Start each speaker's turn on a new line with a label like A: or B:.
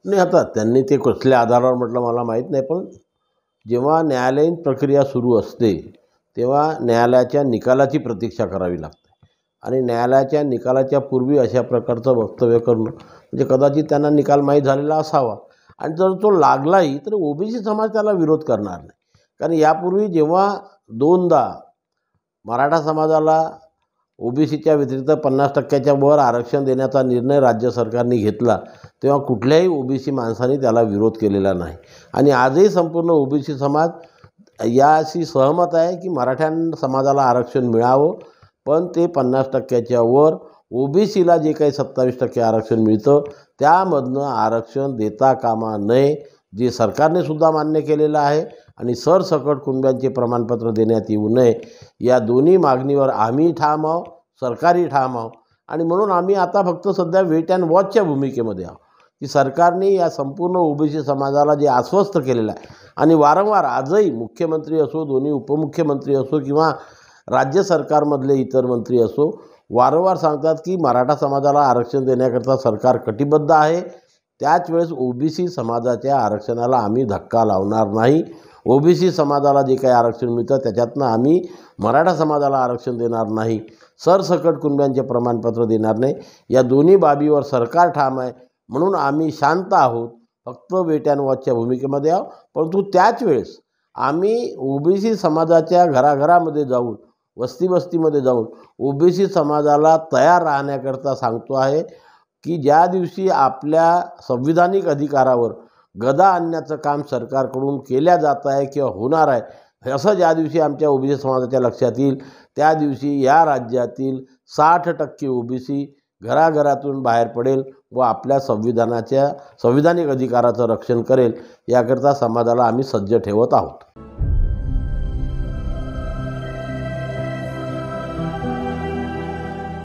A: नाही, आता त्यांनी ते कसल्या आधारावर म्हटलं मला माहीत नाही, पण जेव्हा न्यायालयीन प्रक्रिया सुरू असते तेव्हा न्यायालयाच्या निकालाची प्रतीक्षा करावी लागते आणि न्यायालयाच्या निकालाच्या पूर्वी अशा प्रकारचं वक्तव्य करणं म्हणजे कदाचित त्यांना निकाल माहीत झालेला असावा आणि जर तो लागलाही तर ओबीसी समाज त्याला विरोध करणार नाही. कारण यापूर्वी जेव्हा दोनदा मराठा समाजाला ओबीसीच्या व्यतिरिक्त 50% वर आरक्षण देण्याचा निर्णय राज्य सरकारने घेतला तेव्हा कुठल्याही ओबीसी माणसाने त्याला विरोध केलेला नाही आणि आजही संपूर्ण ओबीसी समाज याशी सहमत आहे की मराठा समाजाला आरक्षण मिळावं, पण ते 50%च्या वर ओबीसीला जे काही 27% आरक्षण मिळतं त्यामधनं आरक्षण देता कामा नये, जे सरकारने सुद्धा मान्य केलेलं आहे आणि सरसकट कुणब्यांचे प्रमाणपत्र देण्यात येऊ नये. या दोन्ही मागणीवर आम्ही ठाम आहोत, सरकारही ठाम आहोत आणि म्हणून आम्ही आता फक्त सध्या वेट अँड वॉचच्या भूमिकेमध्ये आहोत की सरकारने या संपूर्ण ओबीसी समाजाला जे आश्वस्त केलेलं आहे आणि वारंवार आजही मुख्यमंत्री असो, दोन्ही उपमुख्यमंत्री असो किंवा राज्य सरकारमधले इतर मंत्री असो, वारंवार सांगतात की मराठा समाजाला आरक्षण देण्याकरता सरकार कटिबद्ध आहे. त्याच वेळेस ओबीसी समाजाच्या आरक्षणाला आम्ही धक्का लावणार नाही. ओबीसी समाजाला जे काही आरक्षण मिळतं त्याच्यातनं आम्ही मराठा समाजाला आरक्षण देणार नाही, सरसकट कुणब्यांचे प्रमाणपत्र देणार नाही. या दोन्ही बाबीवर सरकार ठाम आहे म्हणून आम्ही शांत आहोत, फक्त वेट अँड वॉचच्या भूमिकेमध्ये आहोत. परंतु त्याच वेळेस आम्ही ओबीसी समाजाच्या घराघरामध्ये जाऊन, वस्तीमध्ये जाऊन ओबीसी समाजाला तयार राहण्याकरता सांगतो आहे की ज्या दिवशी आपल्या संविधानिक अधिकारावर गदा आणण्याचं काम सरकारकडून केल्या जात आहे किंवा होणार आहे, असं ज्या दिवशी आमच्या ओबीसी समाजाच्या लक्षात येईल त्या दिवशी या राज्यातील 60% ओबीसी घराघरातून बाहेर पडेल व आपल्या संविधानिक अधिकाराचं रक्षण करेल. याकरता समाजाला आम्ही सज्ज ठेवत आहोत.